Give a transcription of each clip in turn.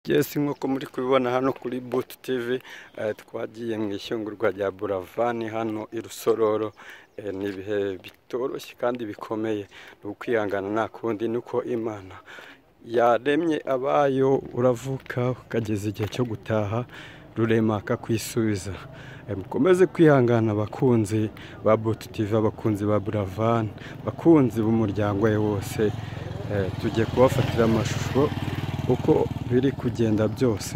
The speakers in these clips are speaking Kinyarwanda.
Yes, nk'uko muri kubibona hano kuri Boot TV twagiye mu ishyingurwa rya Buravan hano i Rusororo. Ni ibihe bitoroshye kandi bikomeye, ni ukwihangana nta kundi, nuko Imana yaremye abayo, uravuka ukageza igihe cyo gutaha rurema akakwisubiza. Mukomeze kwihangana abakunzi ba Boot TV, abakunzi ba Buravan, abakunzi b'umuryango we wose. Tugiye kubafatira amashusho uko biri kugenda byose.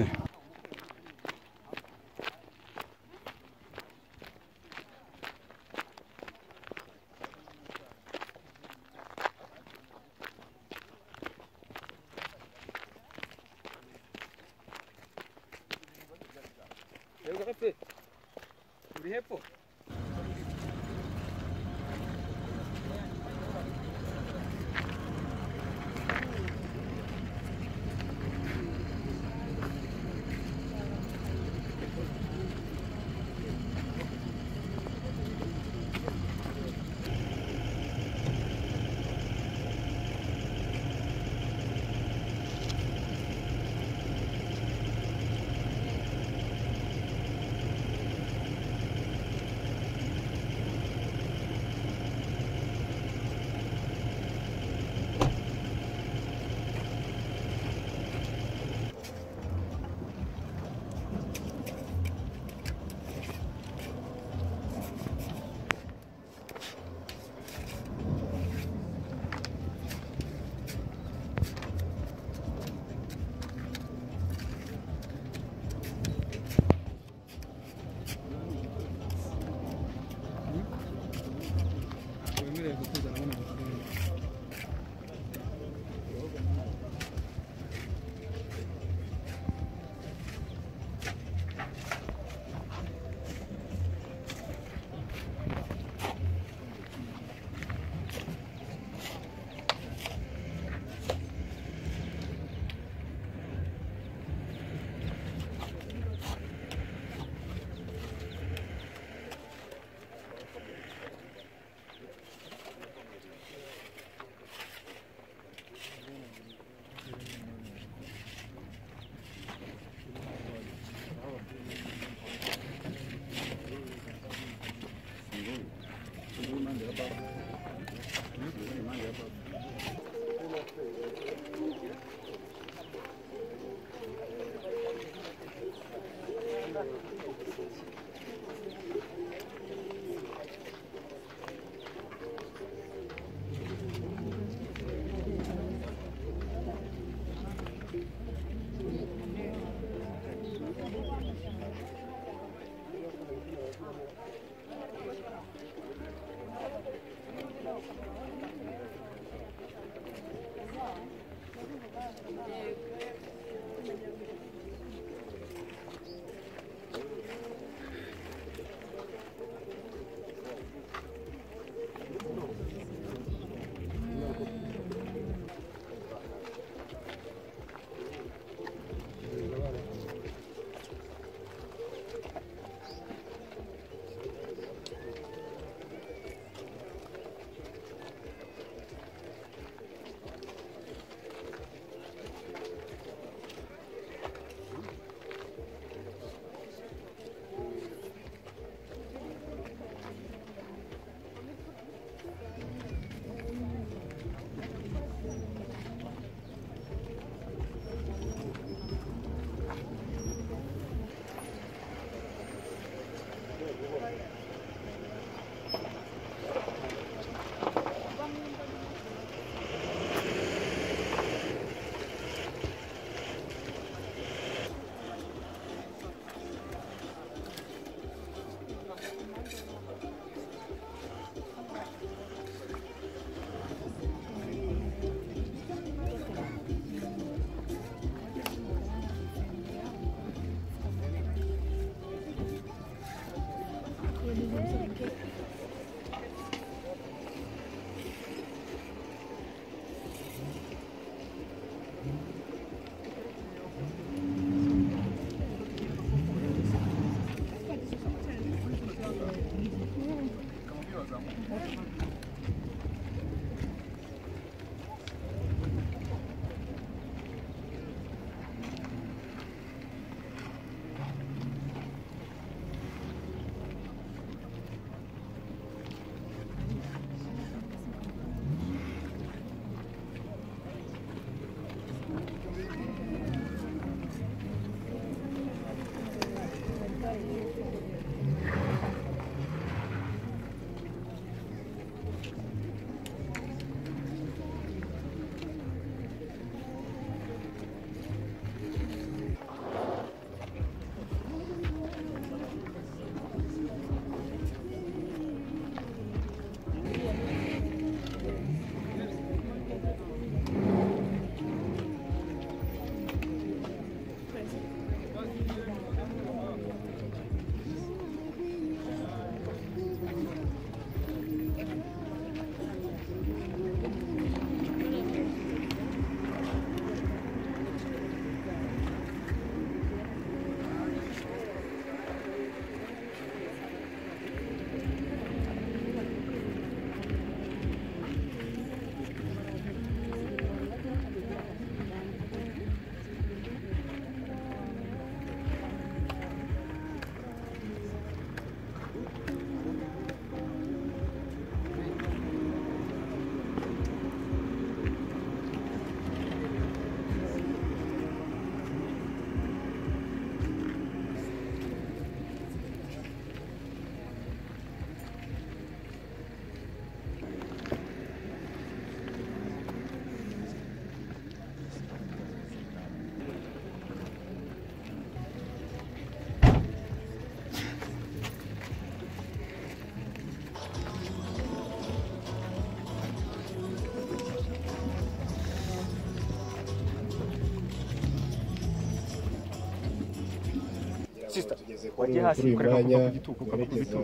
sister wajye hasi kureka kugituko ukabikubita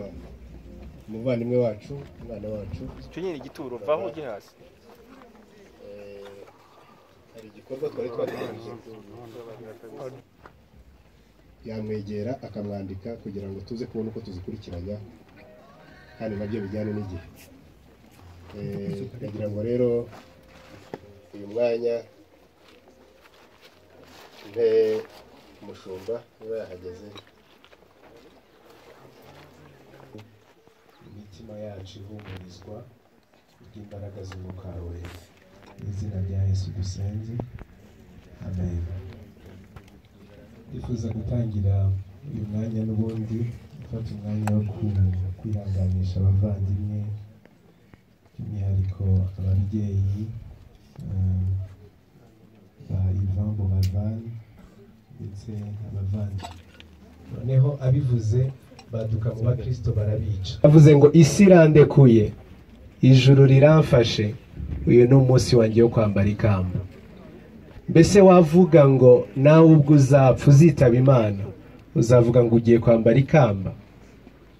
umuvandimwe wacu umwana wacu cyo nyine igituro vaho ujye hasi hari igikorwa twari twategereje yamwegera akamwandika kugira ngo tuze kubona uko tuzikurikiranya kandi nabyo bijyane n'igihe kugira ngo rero uyu mwanya mpe umushumba niba yahageze imitima yacu ihumurizwa bw'imbaraga z'umwuka wawe mu izina rya Yesu dusenze amen. Ndifuza gutangira uyu mwanya n'ubundi gufata umwanya wo kwihanganisha abavandimwe by'umwihariko ababyeyi ba Yvan Buravan ndetse abavandimwe. Noneho abivuze baduka mu bakristo barabica. Avuze ngo isi irandekuye, ijuru riramfashe, uyu ni umunsi wanjye wo kwambara ikamba. Mbese wavuga ngo nawe ubwo uzapfa uzitaba Imana uzavuga ngo ugiye kwambara ikamba,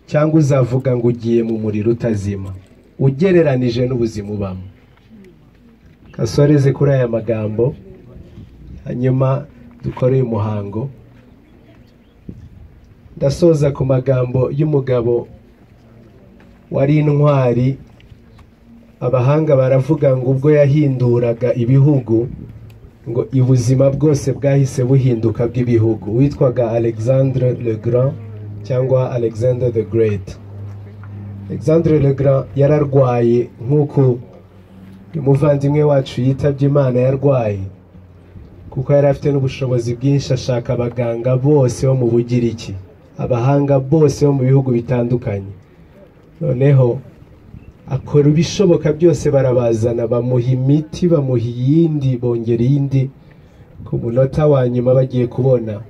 cyangwa uzavuga ngo ugiye mu muriro utazima ugereranije n'ubuzima ubamo? Kasoreze kuri aya magambo hanyuma dukore uyu muhango. Ndasoza ku magambo y'umugabo wari intwari. Abahanga baravuga ngo ubwo yahinduraga ibihugu ngo ubuzima bwose bwahise buhinduka bw'ibihugu, witwaga Alexandre le Grand cyangwa Alexander the Great. Alexandre le Grand yararwaye nk'uko umuvandimwe wacu yitabye Imana yarwaye, kuko yari afite n'ubushobozi bwinshi. Ashaka abaganga bose bo mu Bugiriki, abahanga bose bo mu bihugu bitandukanye, noneho akora ibishoboka byose, barabazana bamuha imiti, bamuha iyindi, bongera iyindi. Ku munota wa nyuma bagiye kubona,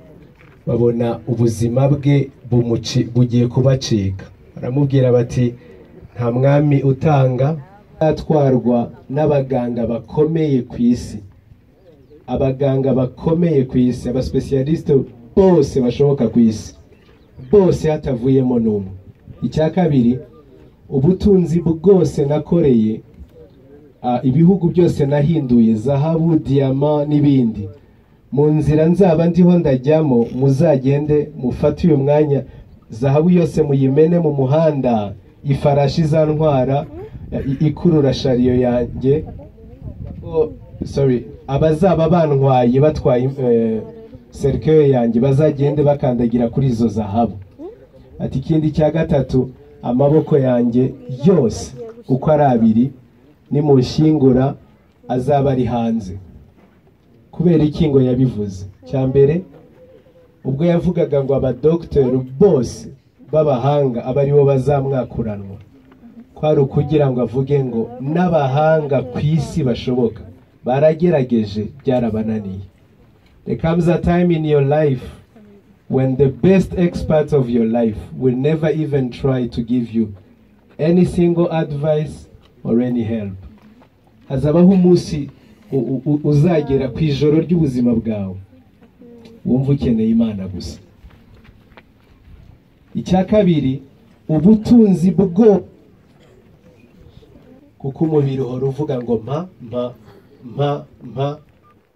babona ubuzima bwe bugiye kubacika. Baramubwira bati nta mwami utanga, atwarwa n'abaganga bakomeye ku isi, abaganga bakomeye ku isi, abaspecialiste bose bashoboka ku isi, bose hatavuyemo n'umwe. Icya kabiri, ubutunzi bwose nakoreye, ibihugu byose nahinduye, zahabu, diyama n'ibindi, mu nzira nzaba ndiho ndajyamo muzagende mufate uyu mwanya, zahabu yose muyimene mu muhanda, ifarashi zantwara ikurura shariyo yanjye, abazaba bantwaye batwaye serikeye yanjye bazagende bakandagira kuri izo zahabu. Ati ikindi cya gatatu, amaboko yanjye yose uko ari abiri nimushyingura azaba ari hanze. Kubera iki ngo yabivuze? Cya mbere, ubwo yavugaga ngo abadokiteri bose b'abahanga aba aribo bazamwakuranwa, kwari ukugira ngo avuge ngo n'abahanga ku isi bashoboka baragerageje byarabananiye. There comes a time in your life when the best experts of your life will never even try to give you any single advice or any help. Hazabaho umunsi uzagera ku ijoro ry'ubuzima bwawe wumva ukeneye Imana gusa. Icya kabiri, ubutunzi bwo, kuko umubiri uhora uvuga ngo mpa,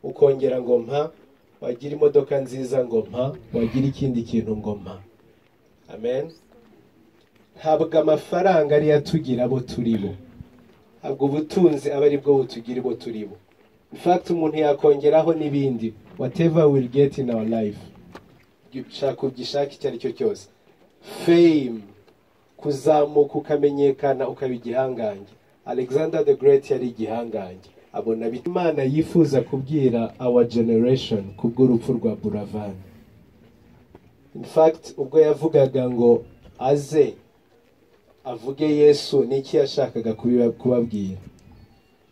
ukongera ngo mpa, wagira imodoka nziza ngo mpa, wagira ikindi kintu ngo mpa. Amen. Ntabwo amafaranga ari yatugira abo turi bo, ntabwo ubutunzi aba ari bwo butugira abo turi bo. In fact, umuntu yakongeraho n'ibindi, whatever we'll get in our life, gishaka icyo ari cyo cyose, fame, kuzamuka ukamenyekana ukaba igihangange. Alexander the Great yari igihangange, abona Imana yifuza kubwira our generation kubw'urupfu rwa Buravan. In fact, ubwo yavugaga ngo aze avuge Yesu, niki yashakaga kubabwira?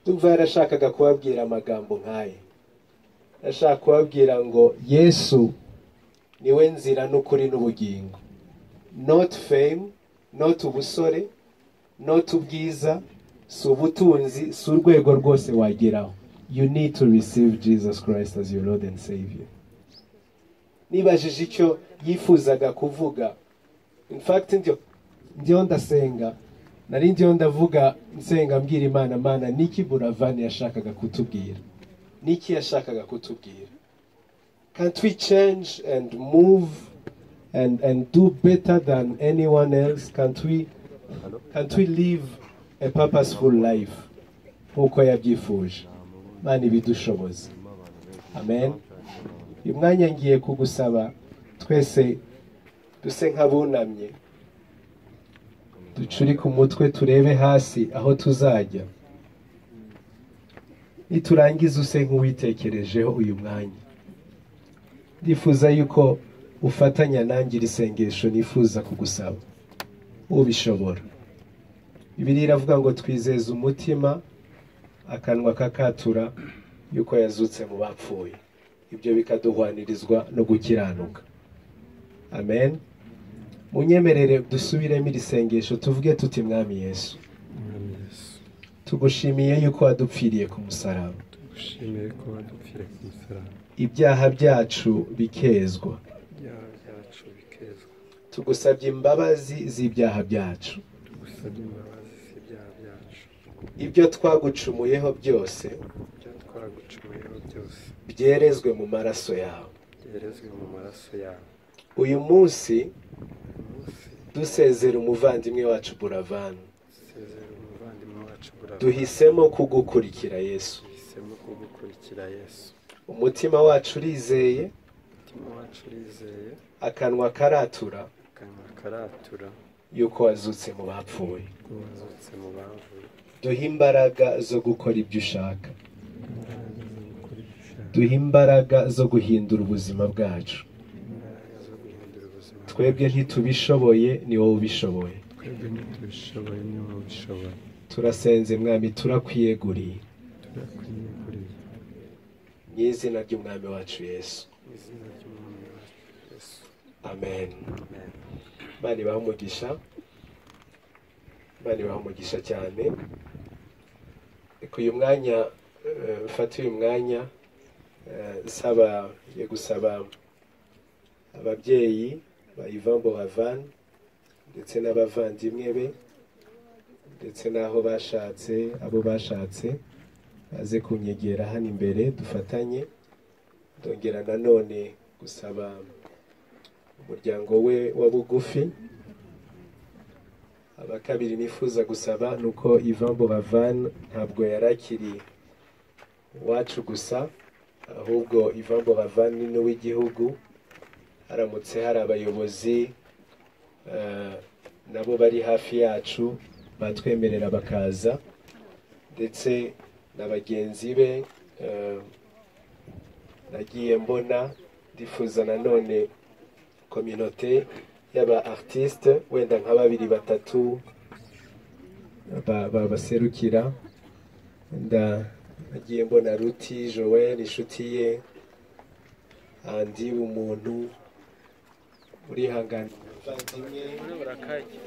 Tumva yarashakaga kubabwira amagambo nk'aya. Yashaka kubabwira ngo Yesu niwe nzira n'ukuri n'ubugingo. Not fame, not ubusore, not ubwiza, si ubutunzi, si urwego rwose wageraho. You need to receive Jesus Christ as your Lord and Savior. nibajije icyo yifuzaga kuvuga. In fact ndiyo ndasenga, nari ndiyo ndavuga nsenga mbwira Imana, Mana niki Buravan yashakaga kutubwira, niki yashakaga kutubwira. Can't we change and move and do better than anyone else? Can't we live a purposeful life nkuko yabyifuje? Mana ibidushoboza. Amen. Uyu mwanya ngiye kugusaba twese duse nk'abunamye, ducurike umutwe turebe hasi aho tuzajya. Niturangiza use nk'uwitekerejeho uyu mwanya. Ndifuza yuko ufatanya nanjye iri sengesho nifuza kugusaba. Ubishobora. Bibiliya iravuga ngo twizeze umutima, akanwa kakatura yuko yazutse mu bapfuye. Ibyo bikaduhwanirizwa no gukiranuka. Amen. Munyemerere dusubiremo iri sengesho tuvuge tuti Mwami Yesu, tugushimiye yuko wadupfiriye ku musaraba. Ibyaha byacu bikezwa. Tugusabye imbabazi z'ibyaha byacu. Ibyo twagucumuyeho byose byerezwe mu maraso yawe. Uyu munsi dusezera umuvandimwe wacu Buravan, duhisemo kugukurikira Yesu. Umutima wacu urizeye, akanwa karatura yuko wazutse mu bapfuye. Duhe imbaraga zo gukora ibyo ushaka. Duhe imbaraga zo guhindura ubuzima bwacu. Twebwe ntitubishoboye, ni wowe ubishoboye. Turasenze Mwami, turakwiyeguriye mu izina ry'Umwami wacu Yesu. Amen. Bani bahumugisha, bani bahumugisha cyane. Uyu mwanya mfata uyu mwanya saba yo gusaba ababyeyi ba Yvan Buravan ndetse n'abavandimwe be ndetse n'aho bashatse, abo bashatse baze kunyegera hano imbere dufatanye. Ndongera nanone gusaba umuryango we wa bugufi. Abakabiri nifuza gusaba nuko Yvan Buravan ntabwo yarakiri wacu gusa, ahubwo Yvan Buravan ni w'igihugu. Haramutse hari abayobozi nabo bari hafi yacu batwemerera bakaza, ndetse na bagenzi be nagiye mbona. Ndifuza nanone communauté y'aba artiste wenda nka 2-3 baserukira. Nagiye mbona Ruti Joel inshuti ye, andi umuntu uri hangana vandimwe barakaje.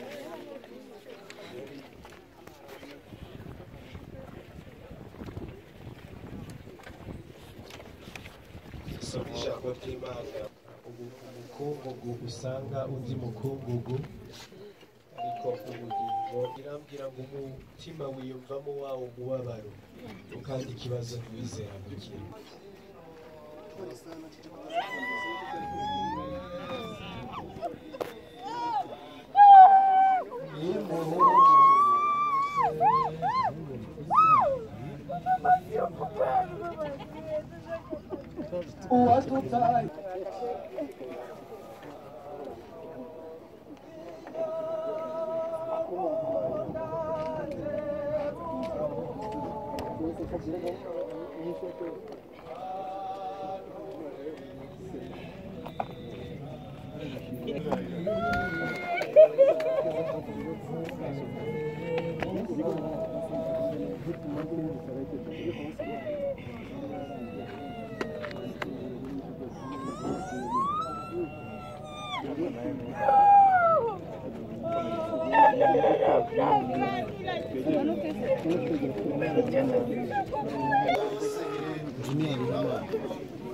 Ijambo ry'Imana, umukungugu usanga undi mukungugu, ariko ubugingo irambwira ngo umutima wiyumvamo wawo umubabaro, kandi ikibazo ntiwizera mu kintu.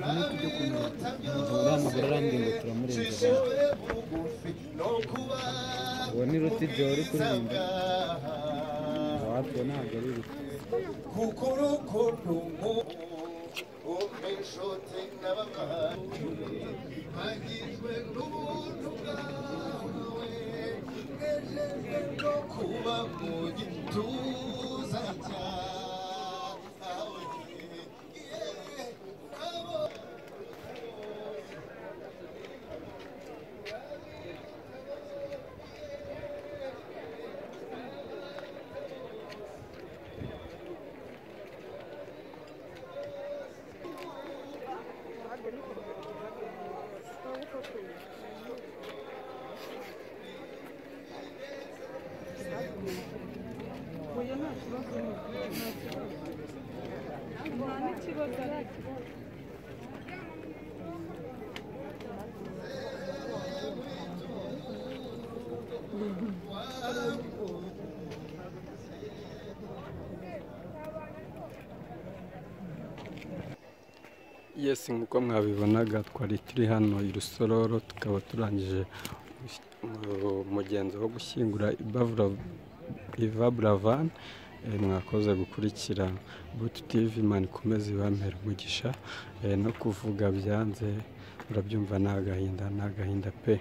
hano tujya kumureba uriya mugore arambwira ngo turamurenza uwo ni ruti jori kuririmba awatwo ntabwo ari ruti Yes, nk'uko mwabibonaga twari turi hano i Rusororo tukaba turangije umugenzo wo gushyingura Buravan. Mwakoze gukurikira Butu TV, Imana ikomeze ibamere umugisha no kuvuga byanze urabyumva, ni agahinda pe.